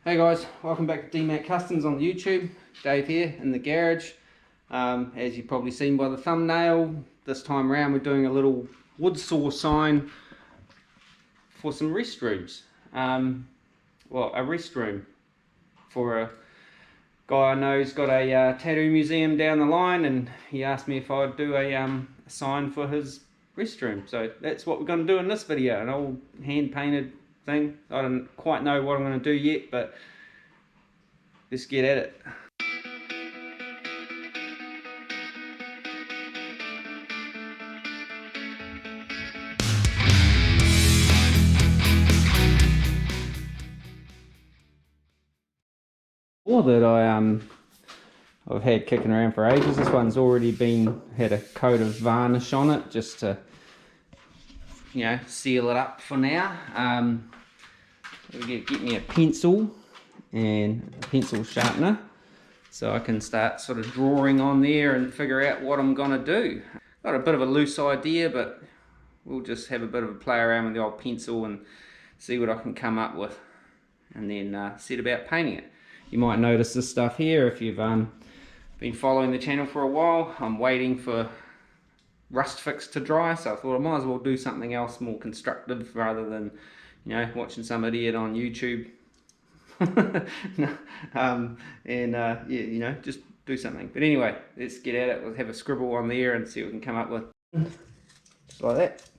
Hey guys, welcome back to DMAC Customs on YouTube. Dave here in the garage. As you've probably seen by the thumbnail, this time around we're doing a little wood saw sign for some restrooms. Well, a restroom for a guy I know who's got a tattoo museum down the line, and he asked me if I'd do a sign for his restroom. So that's what we're going to do in this video, an old hand painted thing. I don't quite know what I'm going to do yet, but let's get at it. That I've had kicking around for ages. This one's already had a coat of varnish on it just to, you know, seal it up for now. Get me a pencil and a pencil sharpener so I can start sort of drawing on there and figure out what I'm gonna do. Got a bit of a loose idea, but we'll just have a bit of a play around with the old pencil and see what I can come up with, and then set about painting it. You might notice this stuff here if you've been following the channel for a while. I'm waiting for rust fix to dry, so I thought I might as well do something else more constructive rather than, you know, watching some idiot on YouTube. Yeah, you know, just do something. But anyway, let's get at it. We'll have a scribble on there and see what we can come up with. Just like that.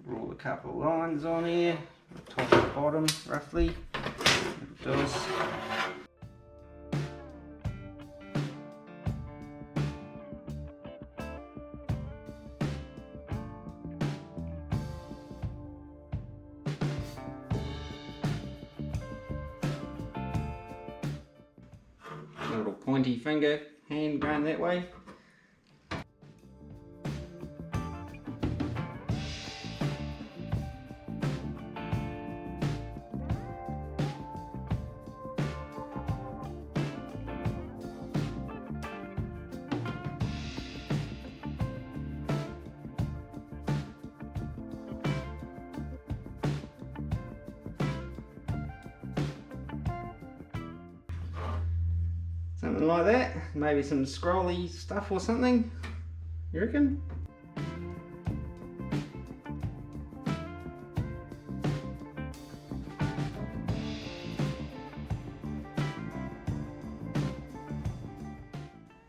Roll a couple of lines on here, top and bottom roughly. It'll do us. A little pointy finger hand going that way. Something like that, maybe some scrolly stuff or something, you reckon?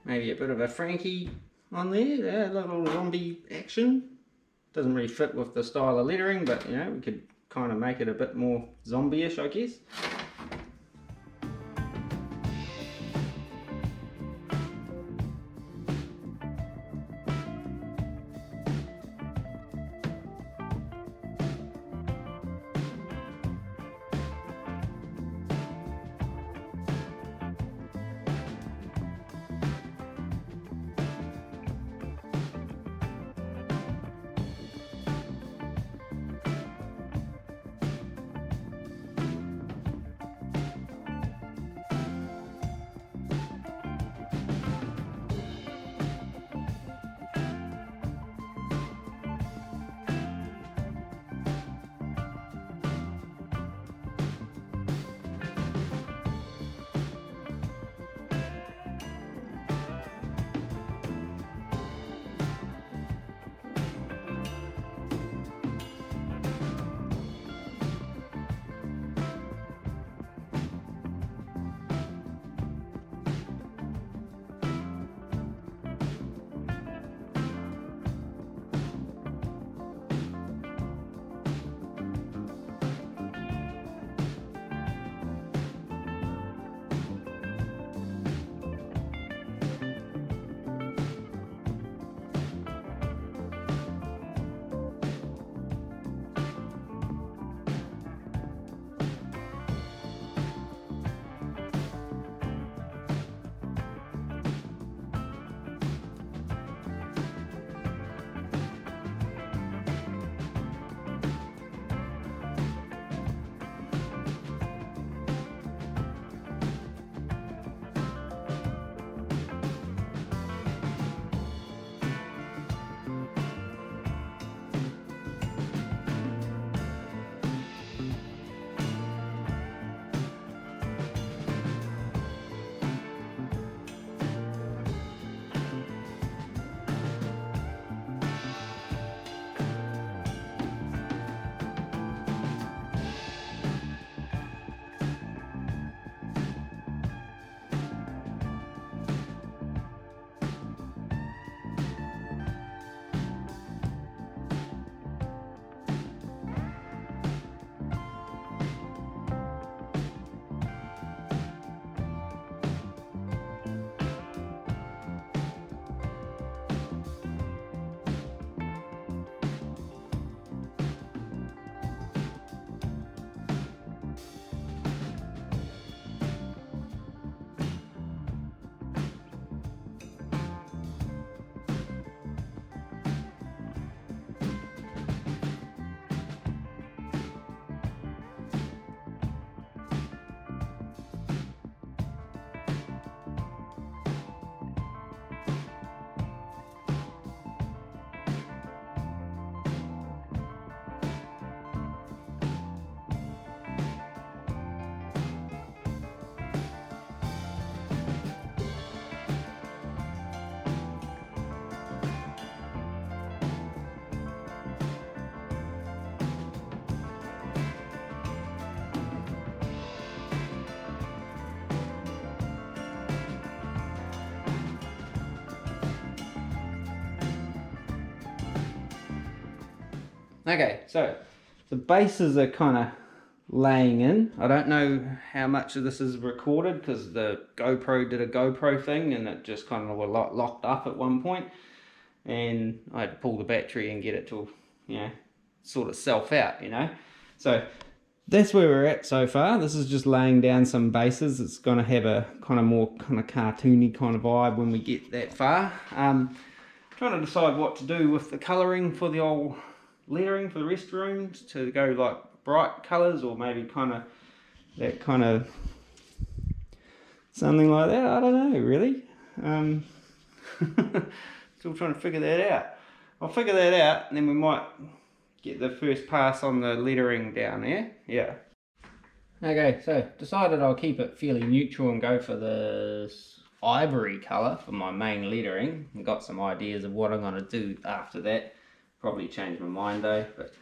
Maybe a bit of a Frankie on there, yeah, a little zombie action. Doesn't really fit with the style of lettering, but you know, we could kind of make it a bit more zombie-ish, I guess. Okay, so the bases are kind of laying in. I don't know how much of this is recorded because the GoPro did a GoPro thing and it just kind of was locked up at one point, and I had to pull the battery and get it to, you know, sort of self out, you know. So that's where we're at so far. This is just laying down some bases. It's going to have a kind of more kind of cartoony kind of vibe when we get that far. Trying to decide what to do with the colouring for the old lettering for the restrooms, to go like bright colours or maybe kind of that kind of something like that. I don't know really. Still trying to figure that out. I'll figure that out and then we might get the first pass on the lettering down there. Yeah. Okay, so decided I'll keep it fairly neutral and go for this ivory colour for my main lettering. I've got some ideas of what I'm going to do after that. Probably change my mind though, but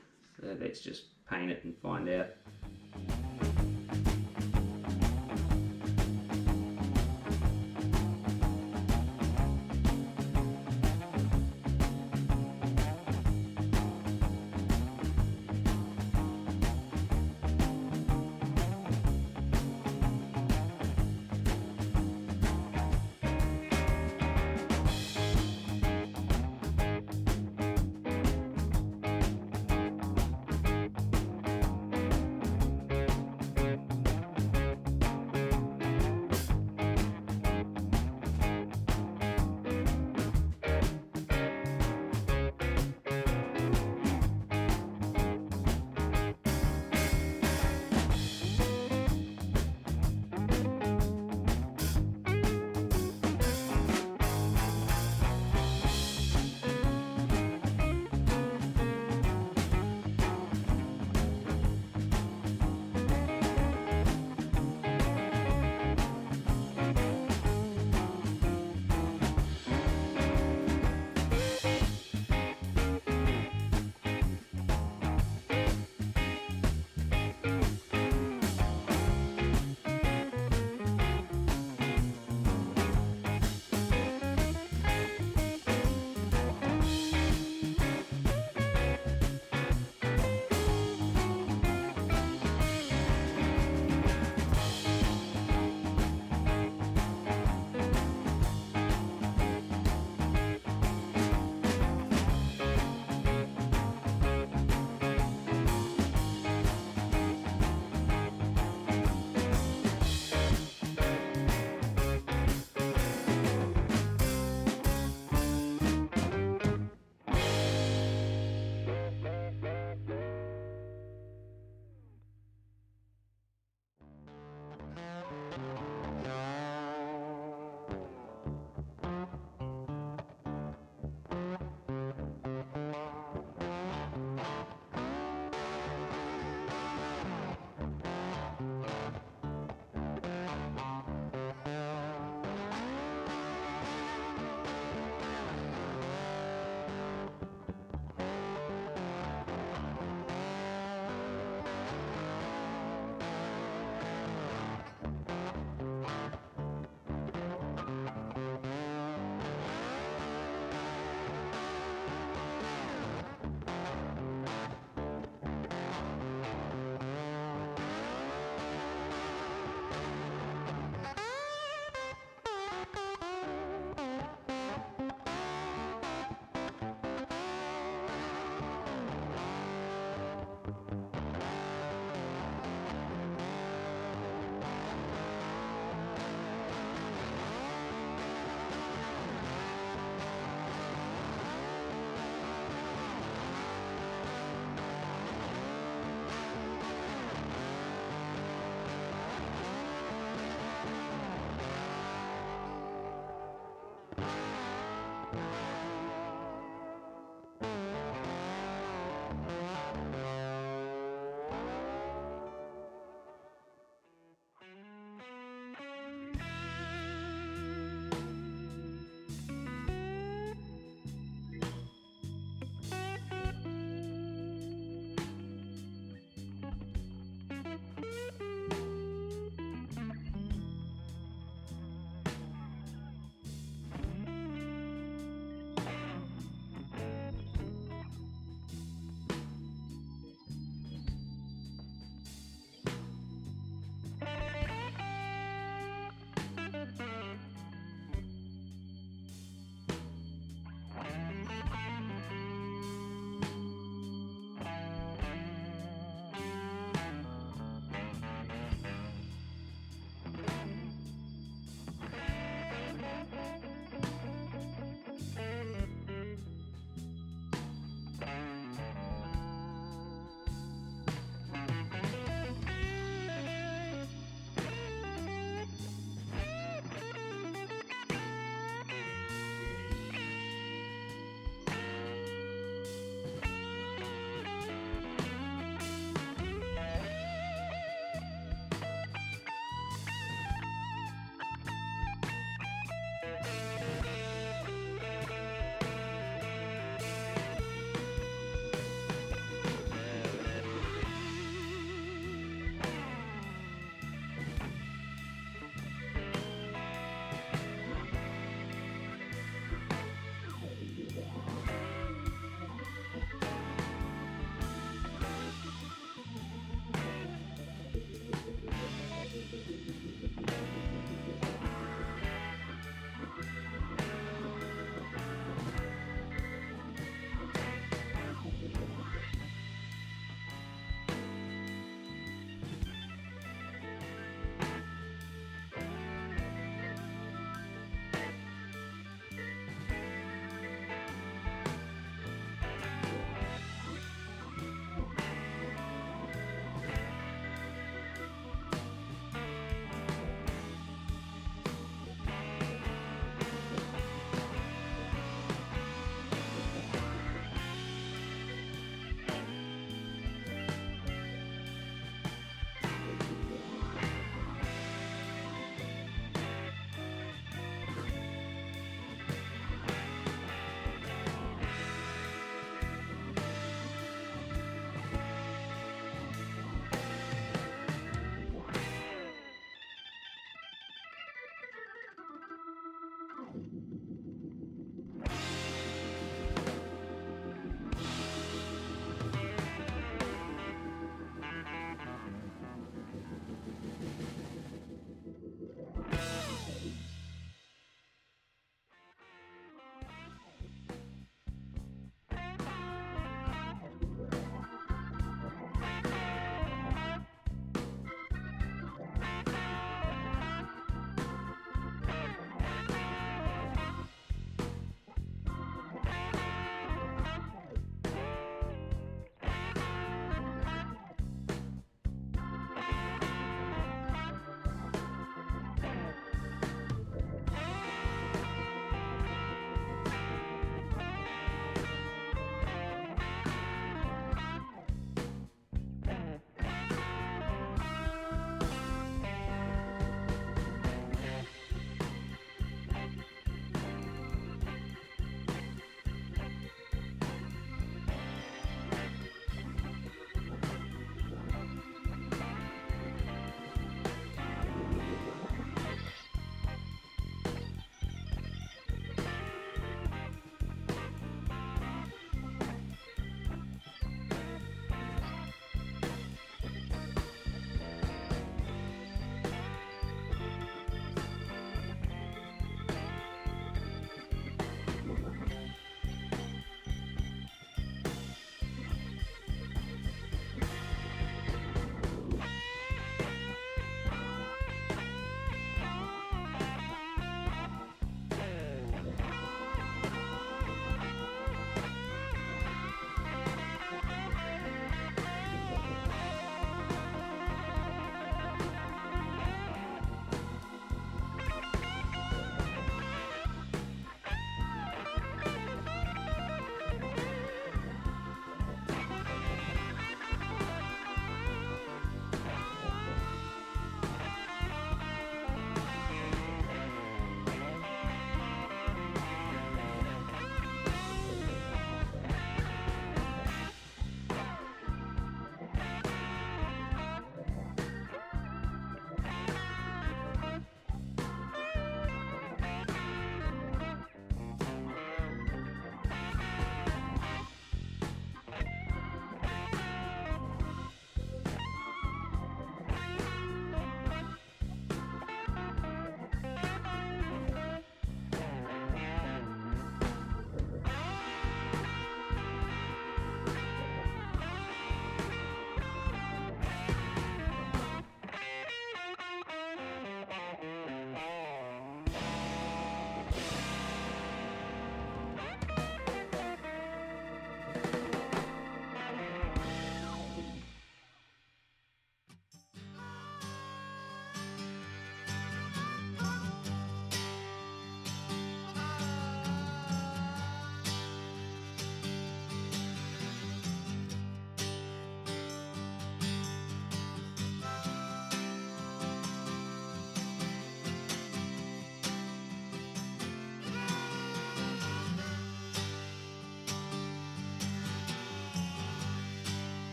let's just paint it and find out.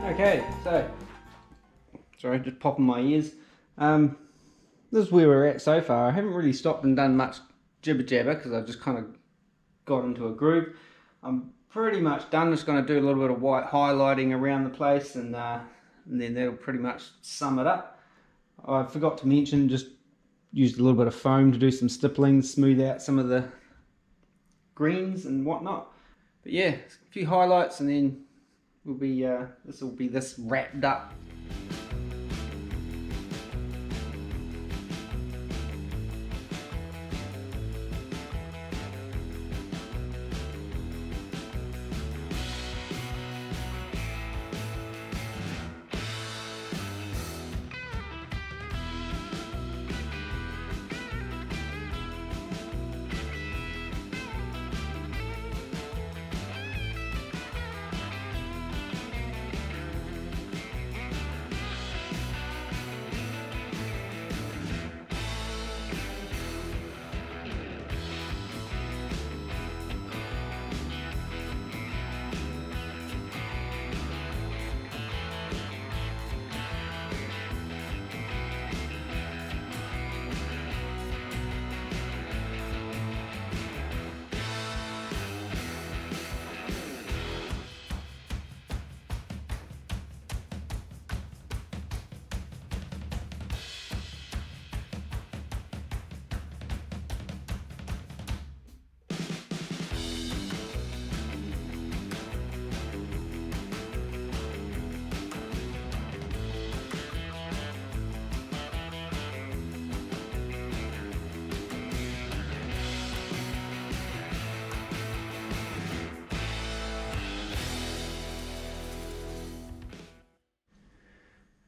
Okay, so, sorry, just popping my ears. This is where we're at so far. I haven't really stopped and done much jibber jabber because I've just kind of got into a groove. I'm pretty much done. Just going to do a little bit of white highlighting around the place, and then that'll pretty much sum it up. I forgot to mention, just used a little bit of foam to do some stippling, smooth out some of the greens and whatnot. But yeah, a few highlights, and then we'll be this will be this wrapped up.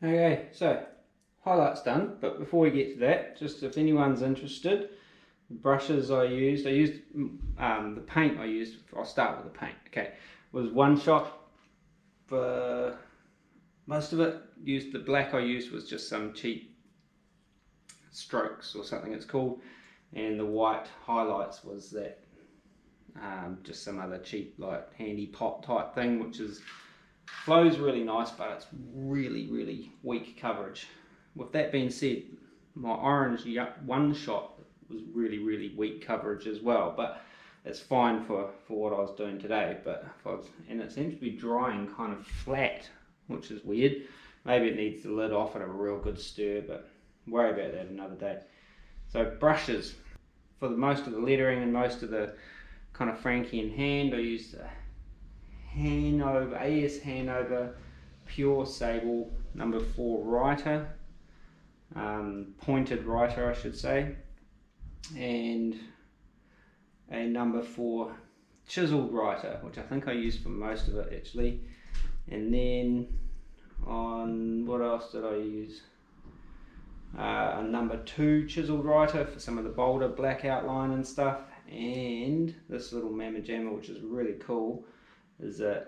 Okay, so highlights done, but before we get to that, just if anyone's interested, the brushes I used the paint I used, I'll start with the paint, okay, was one shot for most of it. Used the black I used was just some cheap strokes or something it's called, and the white highlights was that just some other cheap like handy pot type thing, which is flows really nice, but it's really weak coverage. With that being said, my orange one shot was really weak coverage as well, but it's fine for what I was doing today. But and it seems to be drying kind of flat, which is weird. Maybe it needs the lid off and a real good stir, but worry about that another day. So brushes, for the most of the lettering and most of the kind of Frankie in hand, I used AS Hanover Pure Sable number 4 writer, pointed writer I should say, and a number 4 chiseled writer, which I think I used for most of it actually. And then on, what else did I use? A number 2 chiseled writer for some of the bolder black outline and stuff, and this little mamma jamma, which is really cool, is a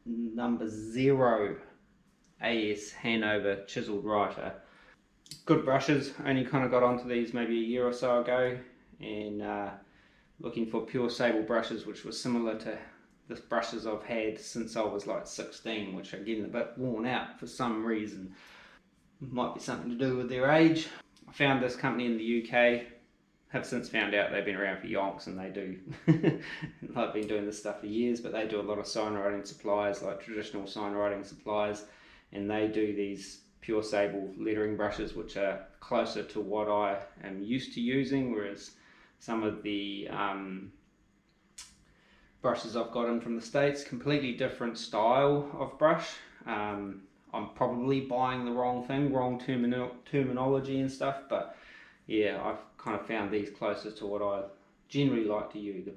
number 0 AS Hanover chiseled writer. Good brushes. Only kind of got onto these maybe a year or so ago, and looking for pure sable brushes, which was similar to the brushes I've had since I was like 16, which are getting a bit worn out for some reason. Might be something to do with their age. I found this company in the UK. Have since found out they've been around for yonks, and they do. I've been doing this stuff for years, but they do a lot of sign writing supplies, like traditional sign writing supplies, and they do these pure sable lettering brushes, which are closer to what I am used to using, whereas some of the brushes I've got in from the States, completely different style of brush. I'm probably buying the wrong thing, wrong terminology and stuff, but yeah, I've kind of found these closer to what I generally like to use. The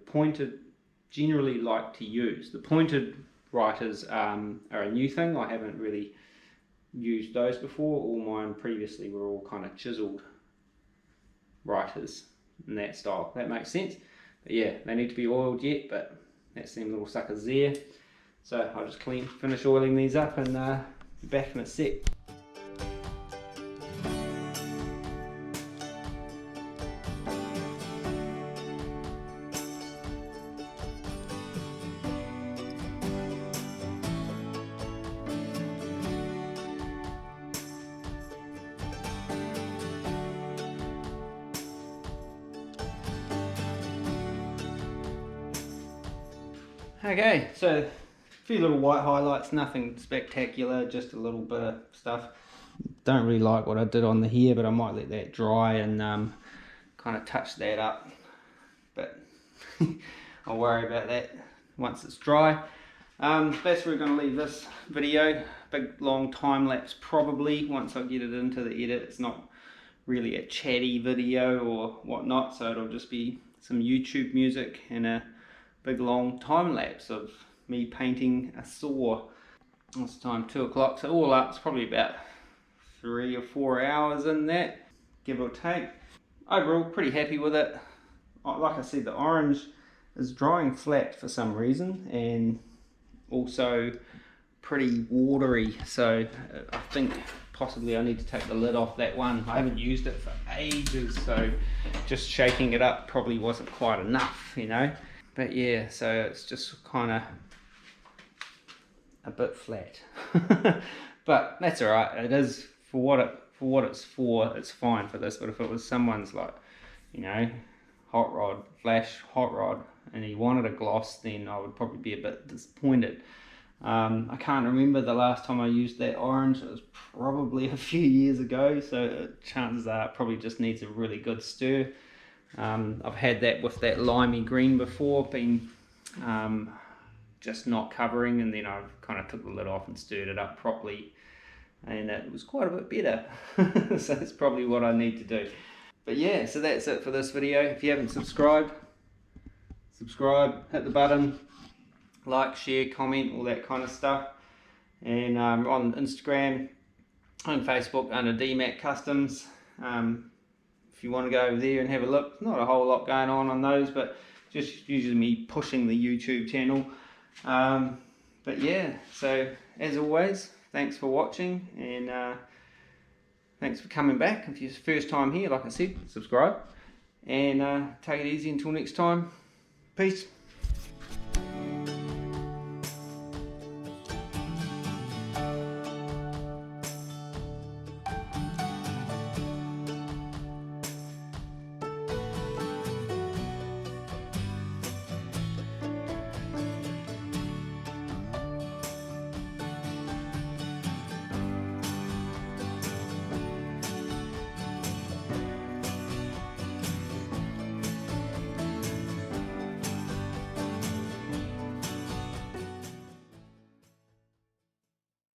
pointed writers are a new thing. I haven't really used those before. All mine previously were all kind of chiseled writers in that style. That makes sense. But yeah, they need to be oiled yet, but that's them little suckers there. So I'll just finish oiling these up and be back in a sec. Okay, so a few little white highlights, nothing spectacular, just a little bit of stuff. Don't really like what I did on the hair, but I might let that dry and kind of touch that up. But I'll worry about that once it's dry. That's where we're going to leave this video. Big long time lapse probably once I get it into the edit. It's not really a chatty video or whatnot, so it'll just be some YouTube music and a big long time lapse of me painting a saw. It's time 2 o'clock, so all up it's probably about 3 or 4 hours in that, give or take. Overall pretty happy with it. Like I said, the orange is drying flat for some reason and also pretty watery, so I think possibly I need to take the lid off that one. I haven't used it for ages, so just shaking it up probably wasn't quite enough, you know. But yeah, so it's just kind of a bit flat. But that's alright, it is for what it's for, it's fine for this. But if it was someone's, like, you know, hot rod, flash hot rod, and he wanted a gloss, then I would probably be a bit disappointed. I can't remember the last time I used that orange. It was probably a few years ago, so chances are it probably just needs a really good stir. I've had that with that limey green before, been just not covering, and then I kind of took the lid off and stirred it up properly, and it was quite a bit better. So that's probably what I need to do. But yeah, so that's it for this video. If you haven't subscribed, subscribe, hit the button, like, share, comment, all that kind of stuff. And on Instagram and Facebook under DMAC Customs. If you want to go over there and have a look, not a whole lot going on those, but just usually me pushing the YouTube channel. But yeah, so as always, thanks for watching, and thanks for coming back. If it's your first time here, like I said, subscribe, and take it easy until next time. Peace.